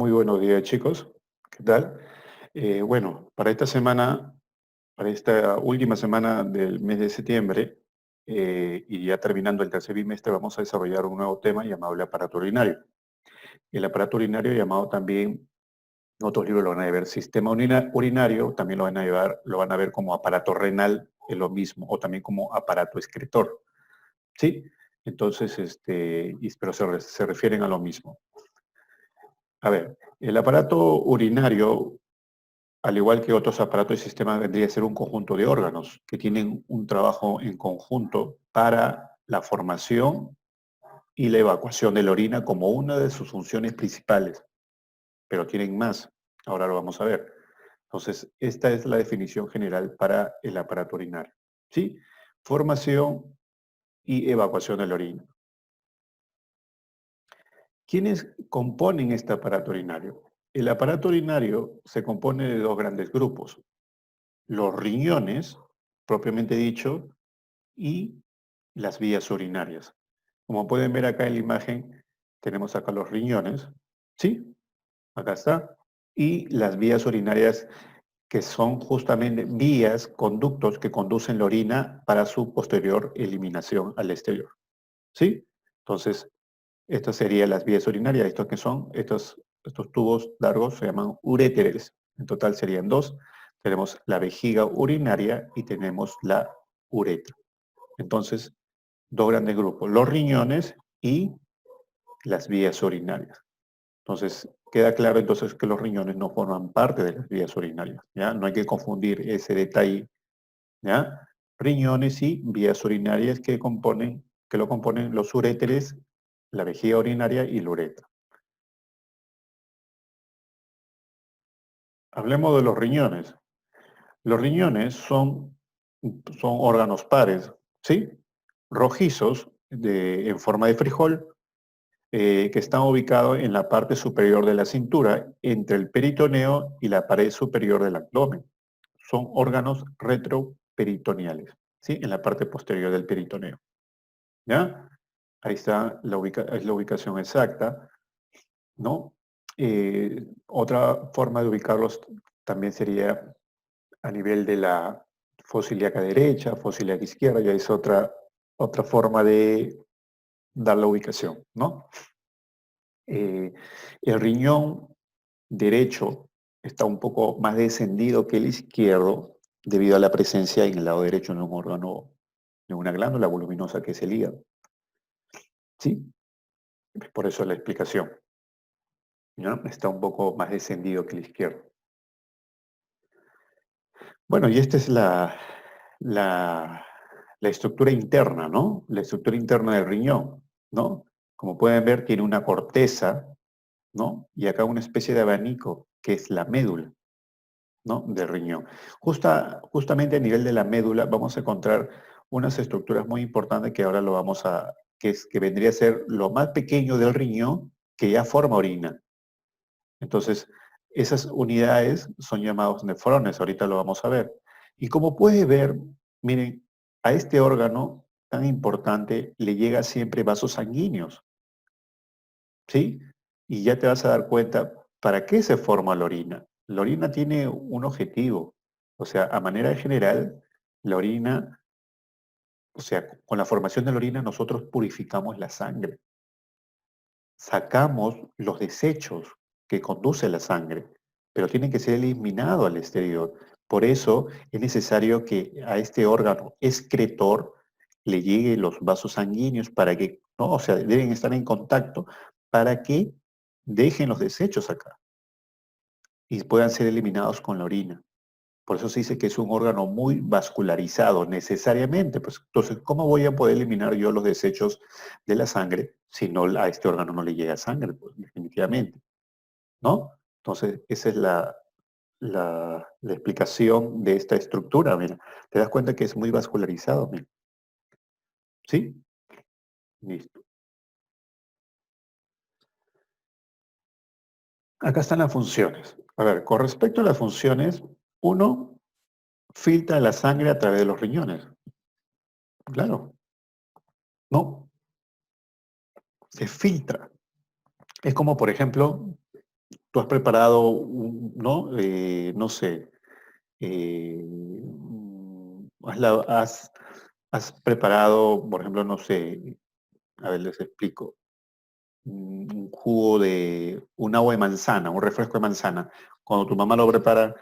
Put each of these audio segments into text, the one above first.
Muy buenos días, chicos. ¿Qué tal? Bueno, para esta semana, para esta última semana del mes de septiembre, y ya terminando el tercer bimestre, vamos a desarrollar un nuevo tema llamado el aparato urinario. El aparato urinario llamado también, en otros libros lo van a ver sistema urinario, también lo van a ver como aparato renal, es lo mismo, o también como aparato excretor, ¿sí? Entonces, pero se refieren a lo mismo. A ver, el aparato urinario, al igual que otros aparatos del sistema, vendría a ser un conjunto de órganos que tienen un trabajo en conjunto para la formación y la evacuación de la orina como una de sus funciones principales, pero tienen más. Ahora lo vamos a ver. Entonces, esta es la definición general para el aparato urinario. ¿Sí? Formación y evacuación de la orina. ¿Quiénes componen este aparato urinario? El aparato urinario se compone de dos grandes grupos: los riñones, propiamente dicho, y las vías urinarias. Como pueden ver acá en la imagen, tenemos acá los riñones, ¿sí? Acá está. Y las vías urinarias, que son justamente vías, conductos que conducen la orina para su posterior eliminación al exterior, ¿sí? Entonces, estas serían las vías urinarias. ¿Estos que son? Estos tubos largos se llaman uréteres. En total serían dos. Tenemos la vejiga urinaria y tenemos la uretra. Entonces, dos grandes grupos, los riñones y las vías urinarias. Entonces, queda claro entonces que los riñones no forman parte de las vías urinarias, ¿ya? No hay que confundir ese detalle, ¿ya? Riñones y vías urinarias que lo componen los uréteres, la vejiga urinaria y la uretra. Hablemos de los riñones. Los riñones son órganos pares, ¿sí? Rojizos, en forma de frijol, que están ubicados en la parte superior de la cintura, entre el peritoneo y la pared superior del abdomen. Son órganos retroperitoneales, ¿sí? En la parte posterior del peritoneo, ¿ya? Ahí está es la ubicación exacta, ¿no? Otra forma de ubicarlos también sería a nivel de la fosa ilíaca derecha, fosa ilíaca izquierda, ya es otra forma de dar la ubicación, ¿no? Eh, el riñón derecho está un poco más descendido que el izquierdo debido a la presencia en el lado derecho de un órgano, de una glándula voluminosa que es el hígado. ¿Sí? Por eso la explicación, ¿no? Está un poco más descendido que el izquierdo. Bueno, y esta es la, la estructura interna, ¿no? La estructura interna del riñón, ¿no? Como pueden ver, tiene una corteza, ¿no? Y acá una especie de abanico, que es la médula, ¿no? Del riñón. Justamente a nivel de la médula vamos a encontrar unas estructuras muy importantes que ahora que vendría a ser lo más pequeño del riñón que ya forma orina. Entonces, esas unidades son llamados nefrones, ahorita lo vamos a ver. Y como puede ver, miren, a este órgano tan importante le llega siempre vasos sanguíneos, ¿sí? Y ya te vas a dar cuenta para qué se forma la orina. La orina tiene un objetivo, o sea, a manera general, la orina, o sea, con la formación de la orina nosotros purificamos la sangre, sacamos los desechos que conduce la sangre, pero tienen que ser eliminados al exterior. Por eso es necesario que a este órgano excretor le lleguen los vasos sanguíneos para que, no, o sea, deben estar en contacto para que dejen los desechos acá y puedan ser eliminados con la orina. Por eso se dice que es un órgano muy vascularizado, necesariamente. Pues, entonces, ¿cómo voy a poder eliminar yo los desechos de la sangre si no a este órgano no le llega sangre? Pues definitivamente, ¿no? Entonces, esa es la explicación de esta estructura. Mira, te das cuenta que es muy vascularizado. Mira. ¿Sí? Listo. Acá están las funciones. A ver, con respecto a las funciones, uno filtra la sangre a través de los riñones. Claro, ¿no? Se filtra. Es como, por ejemplo, tú has preparado, ¿no? No sé, has preparado, por ejemplo, no sé, a ver, les explico, un jugo de, un agua de manzana, un refresco de manzana. Cuando tu mamá lo prepara,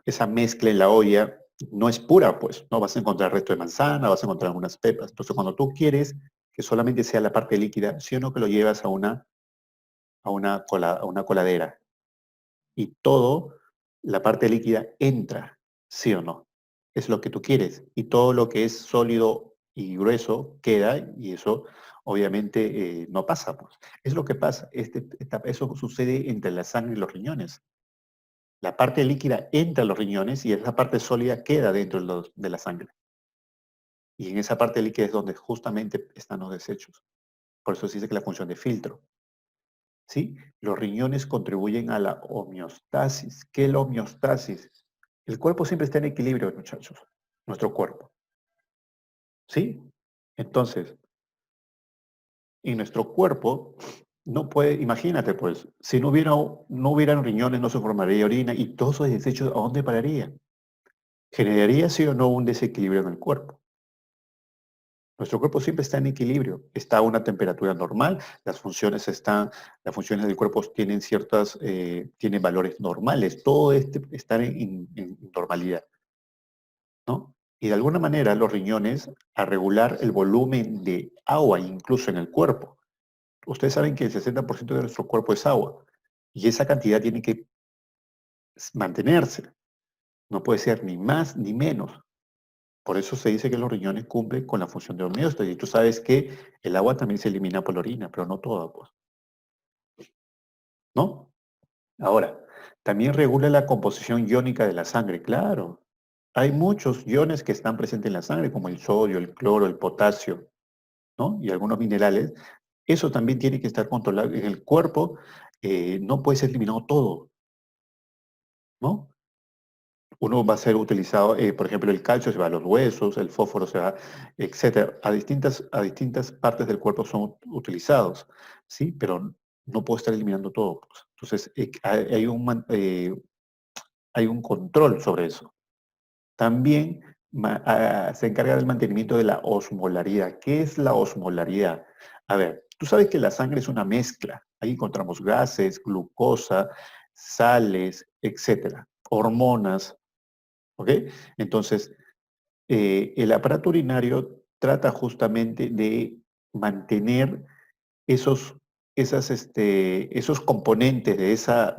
esa mezcla en la olla no es pura, pues, ¿no? Vas a encontrar resto de manzana, vas a encontrar algunas pepas. Entonces, cuando tú quieres que solamente sea la parte líquida, sí o no que lo llevas a una coladera y todo, la parte líquida entra, sí o no. Es lo que tú quieres. Y todo lo que es sólido y grueso queda y eso obviamente no pasa, pues. Es lo que pasa, eso sucede entre la sangre y los riñones. La parte líquida entra a los riñones y esa parte sólida queda dentro de la sangre. Y en esa parte líquida es donde justamente están los desechos. Por eso se dice que la función de filtro. ¿Sí? Los riñones contribuyen a la homeostasis. ¿Qué es la homeostasis? El cuerpo siempre está en equilibrio, muchachos. Nuestro cuerpo. ¿Sí? Entonces, en nuestro cuerpo no puede, imagínate pues, si no hubieran riñones, no se formaría orina y todos esos desechos, ¿a dónde pararían? Generaría sí o no un desequilibrio en el cuerpo. Nuestro cuerpo siempre está en equilibrio, está a una temperatura normal, las funciones del cuerpo tienen tienen valores normales, todo está en normalidad, ¿no? Y de alguna manera los riñones, a regular el volumen de agua incluso en el cuerpo. Ustedes saben que el 60% de nuestro cuerpo es agua y esa cantidad tiene que mantenerse, no puede ser ni más ni menos. Por eso se dice que los riñones cumplen con la función de homeostasis. Y tú sabes que el agua también se elimina por la orina, pero no toda, pues, ¿no? Ahora, también regula la composición iónica de la sangre, claro. Hay muchos iones que están presentes en la sangre, como el sodio, el cloro, el potasio, ¿no? Y algunos minerales. Eso también tiene que estar controlado. En el cuerpo no puede ser eliminado todo, ¿no? Uno va a ser utilizado, por ejemplo, el calcio se va a los huesos, el fósforo se va, etcétera. A distintas partes del cuerpo son utilizados, ¿sí? Pero no puedo estar eliminando todo, pues. Entonces, hay un control sobre eso. También se encarga del mantenimiento de la osmolaridad. ¿Qué es la osmolaridad? A ver, tú sabes que la sangre es una mezcla. Ahí encontramos gases, glucosa, sales, etcétera, hormonas. ¿Ok? Entonces, el aparato urinario trata justamente de mantener esos componentes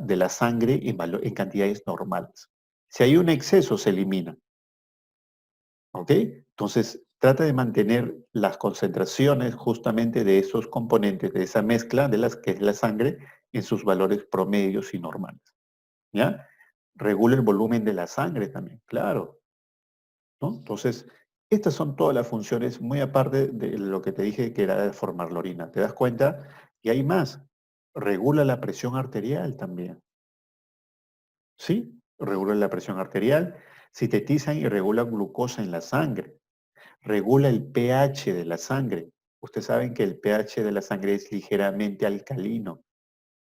de la sangre en cantidades normales. Si hay un exceso, se elimina. ¿Ok? Entonces, trata de mantener las concentraciones justamente de esos componentes, de esa mezcla de las que es la sangre, en sus valores promedios y normales. ¿Ya? Regula el volumen de la sangre también, claro. ¿No? Entonces, estas son todas las funciones, muy aparte de lo que te dije que era de formar la orina. ¿Te das cuenta? Y hay más. Regula la presión arterial también. ¿Sí? Regula la presión arterial, sintetizan y regula glucosa en la sangre. Regula el pH de la sangre. Ustedes saben que el pH de la sangre es ligeramente alcalino,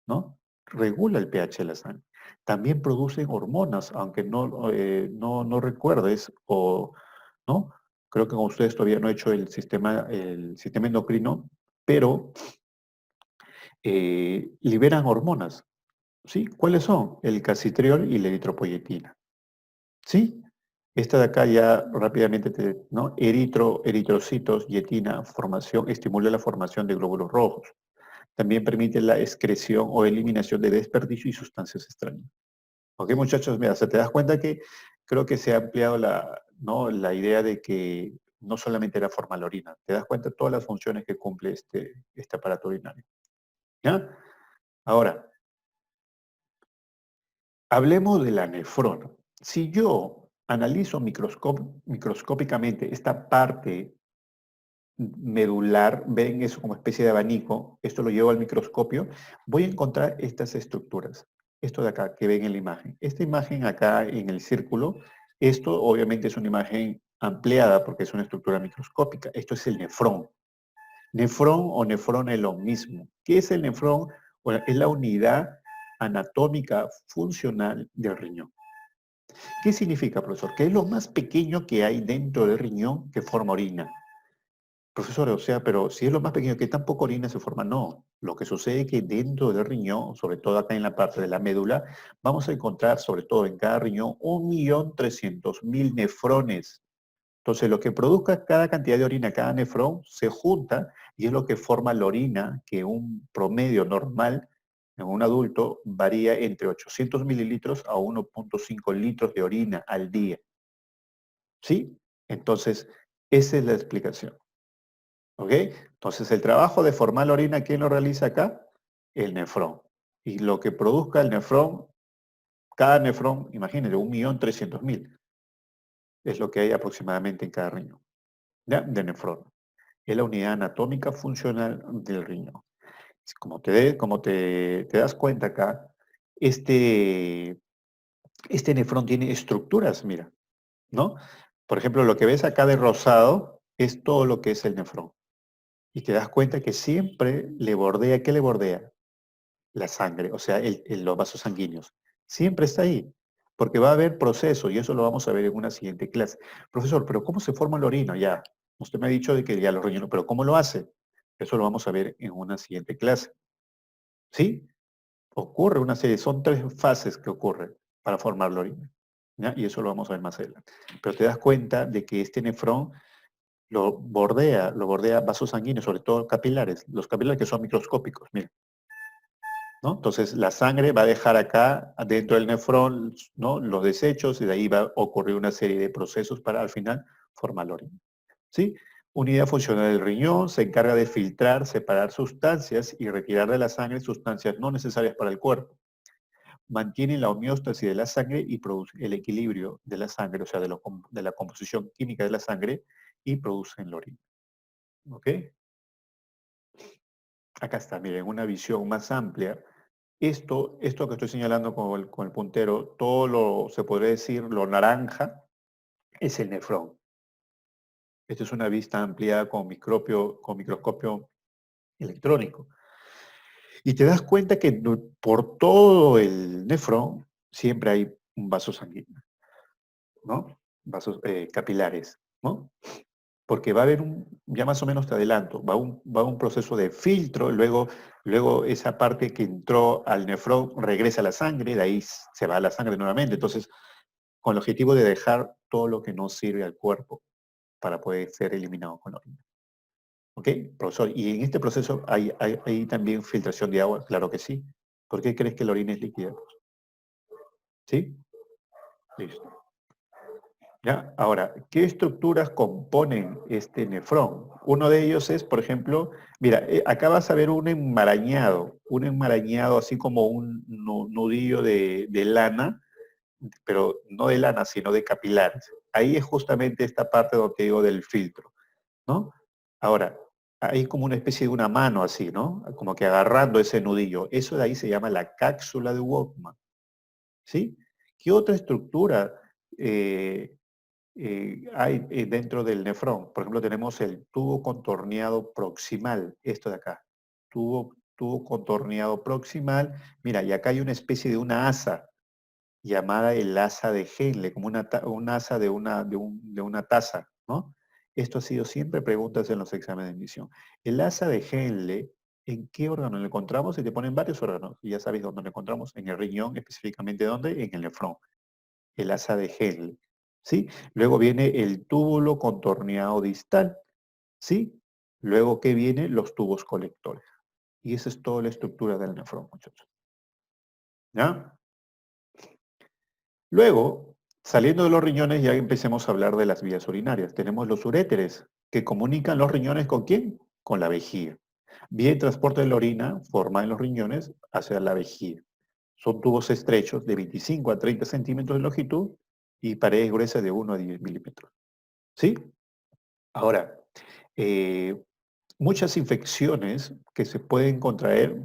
¿no? Regula el pH de la sangre. También producen hormonas, aunque no recuerdes, ¿no? Creo que con ustedes todavía no he hecho el sistema endocrino, pero liberan hormonas, ¿sí? ¿Cuáles son? El calcitriol y la eritropoyetina, ¿sí? Esta de acá ya rápidamente, ¿no? Eritrocitos, dietina, estimula la formación de glóbulos rojos. También permite la excreción o eliminación de desperdicio y sustancias extrañas. Ok, muchachos, mira, se te das cuenta que creo que se ha ampliado ¿no? La idea de que no solamente era formar la orina, te das cuenta de todas las funciones que cumple este aparato urinario. ¿Ya? Ahora, hablemos de la nefrona. Si yo analizo microscópicamente esta parte medular, ven eso como especie de abanico, esto lo llevo al microscopio, voy a encontrar estas estructuras. Esto de acá que ven en la imagen. Esta imagen acá en el círculo, esto obviamente es una imagen ampliada porque es una estructura microscópica. Esto es el nefrón. Nefrón o nefrona es lo mismo. ¿Qué es el nefrón? Bueno, es la unidad anatómica funcional del riñón. ¿Qué significa, profesor? Que es lo más pequeño que hay dentro del riñón que forma orina. Profesor, o sea, pero si es lo más pequeño, ¿qué tan poca orina se forma? No. Lo que sucede es que dentro del riñón, sobre todo acá en la parte de la médula, vamos a encontrar, sobre todo en cada riñón, 1.300.000 nefrones. Entonces, lo que produzca cada cantidad de orina, cada nefrón, se junta y es lo que forma la orina, que un promedio normal en un adulto varía entre 800 mililitros a 1.5 litros de orina al día. ¿Sí? Entonces, esa es la explicación. ¿Ok? Entonces, el trabajo de formar la orina, ¿quién lo realiza acá? El nefrón. Y lo que produzca el nefrón, cada nefrón, imagínense, 1.300.000 es lo que hay aproximadamente en cada riñón, ¿ya? De nefrón. Es la unidad anatómica funcional del riñón. Como te das cuenta acá, este, este nefrón tiene estructuras, mira, ¿no? Por ejemplo, lo que ves acá de rosado es todo lo que es el nefrón. Y te das cuenta que siempre le bordea, ¿qué le bordea? La sangre, o sea, los vasos sanguíneos. Siempre está ahí, porque va a haber proceso y eso lo vamos a ver en una siguiente clase. Profesor, pero ¿cómo se forma el orino? Ya, usted me ha dicho de que ya los riñones, pero ¿cómo lo hace? Eso lo vamos a ver en una siguiente clase. ¿Sí? Ocurre una serie, son 3 fases que ocurren para formar la orina, ¿ya? Y eso lo vamos a ver más adelante. Pero te das cuenta de que este nefrón lo bordea vasos sanguíneos, sobre todo capilares, los capilares que son microscópicos, mira, ¿no? Entonces la sangre va a dejar acá, dentro del nefrón, ¿no? Los desechos y de ahí va a ocurrir una serie de procesos para al final formar la orina, ¿sí? Unidad funcional del riñón se encarga de filtrar, separar sustancias y retirar de la sangre sustancias no necesarias para el cuerpo. Mantiene la homeostasis de la sangre y produce el equilibrio de la sangre, o sea, de la composición química de la sangre y producen la orina. ¿Ok? Acá está, miren, una visión más amplia. Esto que estoy señalando con el puntero, se podría decir, lo naranja, es el nefrón. Esta es una vista ampliada con microscopio electrónico. Y te das cuenta que por todo el nefrón siempre hay un vaso sanguíneo, ¿no? Vasos capilares, ¿no? Porque va a haber ya más o menos te adelanto, va un proceso de filtro, luego esa parte que entró al nefrón regresa a la sangre, de ahí se va a la sangre nuevamente. Entonces, con el objetivo de dejar todo lo que no sirve al cuerpo para poder ser eliminado con la orina. ¿Ok, profesor? Y en este proceso hay también filtración de agua, claro que sí. ¿Por qué crees que la orina es líquida? ¿Sí? Listo. ¿Ya? Ahora, ¿qué estructuras componen este nefrón? Uno de ellos es, por ejemplo, mira, acá vas a ver un enmarañado así como un nudillo de lana, pero no de lana, sino de capilares. Ahí es justamente esta parte donde te digo del filtro, ¿no? Ahora, hay como una especie de una mano así, ¿no? Como que agarrando ese nudillo. Eso de ahí se llama la cápsula de Walkman, ¿sí? ¿Qué otra estructura hay dentro del nefrón? Por ejemplo, tenemos el tubo contorneado proximal, esto de acá. Tubo contorneado proximal. Mira, y acá hay una especie de una asa llamada el asa de Henle, como un asa de una taza, ¿no? Esto ha sido siempre preguntas en los exámenes de admisión. El asa de Henle, ¿en qué órgano lo encontramos? Y te ponen varios órganos. Y ya sabes dónde lo encontramos. En el riñón, específicamente dónde, en el nefrón. El asa de Henle, ¿sí? Luego viene el túbulo contorneado distal, ¿sí? Luego, ¿qué viene? Los tubos colectores. Y esa es toda la estructura del nefrón, muchachos. ¿Ya? Luego, saliendo de los riñones, ya empecemos a hablar de las vías urinarias. Tenemos los uréteres, que comunican los riñones ¿con quién? Con la vejiga. Vía de transporte de la orina forma en los riñones hacia la vejiga. Son tubos estrechos de 25 a 30 centímetros de longitud y paredes gruesas de 1 a 10 milímetros. ¿Sí? Ahora, eh, muchas infecciones que se pueden contraer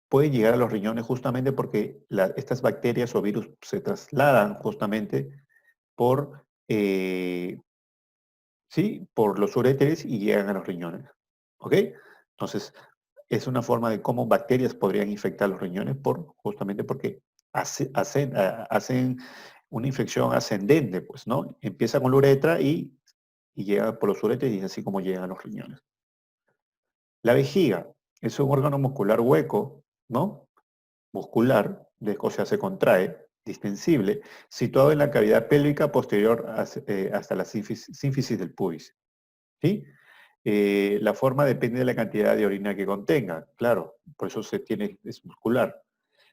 pueden llegar a los riñones justamente porque estas bacterias o virus se trasladan justamente por, sí, por los uréteres y llegan a los riñones. ¿Ok? Entonces, es una forma de cómo bacterias podrían infectar los riñones justamente porque hacen una infección ascendente, pues, ¿no? Empieza con la uretra y llega por los uretes y es así como llegan a los riñones. La vejiga es un órgano muscular hueco, ¿no? Muscular, o sea, se contrae, distensible, situado en la cavidad pélvica posterior hasta la sínfisis del pubis, ¿sí? La forma depende de la cantidad de orina que contenga, claro, por eso es muscular.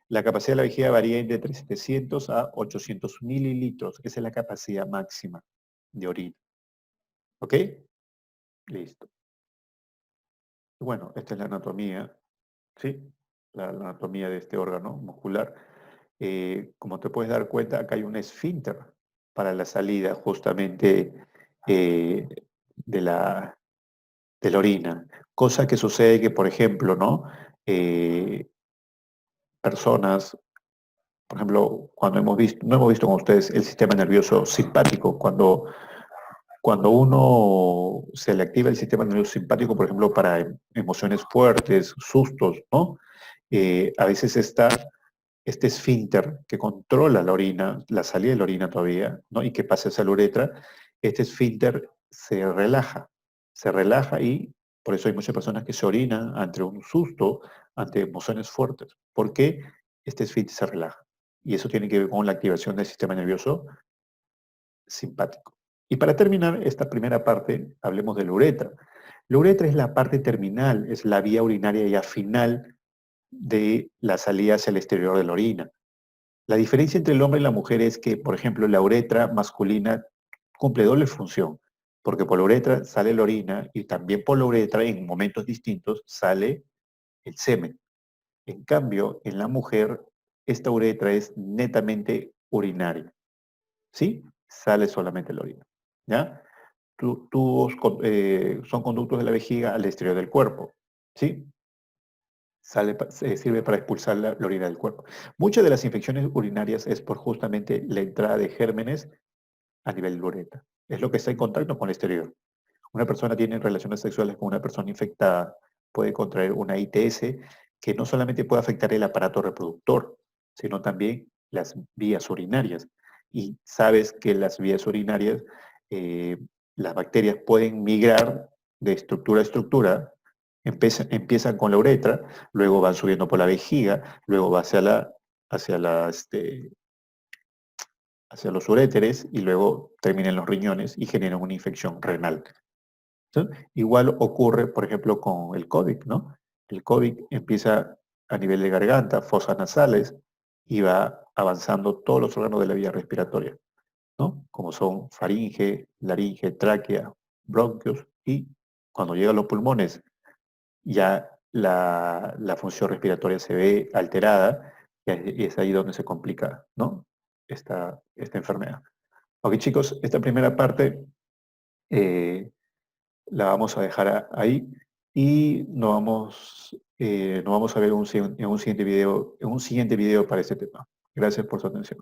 La capacidad de la vejiga varía entre 700 a 800 mililitros, esa es la capacidad máxima de orina, ¿ok? Listo. Bueno, esta es la anatomía, ¿sí? La anatomía de este órgano muscular. Como te puedes dar cuenta, acá hay un esfínter para la salida justamente eh, de de la orina. Cosa que sucede que, por ejemplo, ¿no? Personas, por ejemplo, cuando no hemos visto con ustedes el sistema nervioso simpático, cuando uno se le activa el sistema nervioso simpático, por ejemplo, para emociones fuertes, sustos, ¿no? A veces este esfínter que controla la orina, la salida de la orina todavía, ¿no? Y que pasa hacia la uretra, este esfínter se relaja y por eso hay muchas personas que se orinan ante un susto, ante emociones fuertes, porque este esfínter se relaja. Y eso tiene que ver con la activación del sistema nervioso simpático. Y para terminar esta primera parte, hablemos de la uretra. La uretra es la parte terminal, es la vía urinaria ya final de la salida hacia el exterior de la orina. La diferencia entre el hombre y la mujer es que, por ejemplo, la uretra masculina cumple doble función, porque por la uretra sale la orina y también por la uretra en momentos distintos sale el semen. En cambio, en la mujer, esta uretra es netamente urinaria, ¿sí? Sale solamente la orina, ¿ya? Tubos son conductos de la vejiga al exterior del cuerpo, ¿sí? Sirve para expulsar la orina del cuerpo. Muchas de las infecciones urinarias es por justamente la entrada de gérmenes a nivel de uretra. Es lo que está en contacto con el exterior. Una persona tiene relaciones sexuales con una persona infectada, puede contraer una ITS que no solamente puede afectar el aparato reproductor, sino también las vías urinarias. Y sabes que las vías urinarias, eh, las bacterias pueden migrar de estructura a estructura, empiezan con la uretra, luego van subiendo por la vejiga, luego va hacia los uréteres y luego terminan en los riñones y generan una infección renal. ¿Sí? Igual ocurre, por ejemplo, con el COVID, ¿no? El COVID empieza a nivel de garganta, fosas nasales y va avanzando todos los órganos de la vía respiratoria, ¿no? Como son faringe, laringe, tráquea, bronquios y cuando llega a los pulmones ya la función respiratoria se ve alterada y es ahí donde se complica, ¿no? Esta enfermedad. Ok, chicos, esta primera parte eh, la vamos a dejar ahí y nos vamos a ver en un siguiente video para este tema. Gracias por su atención.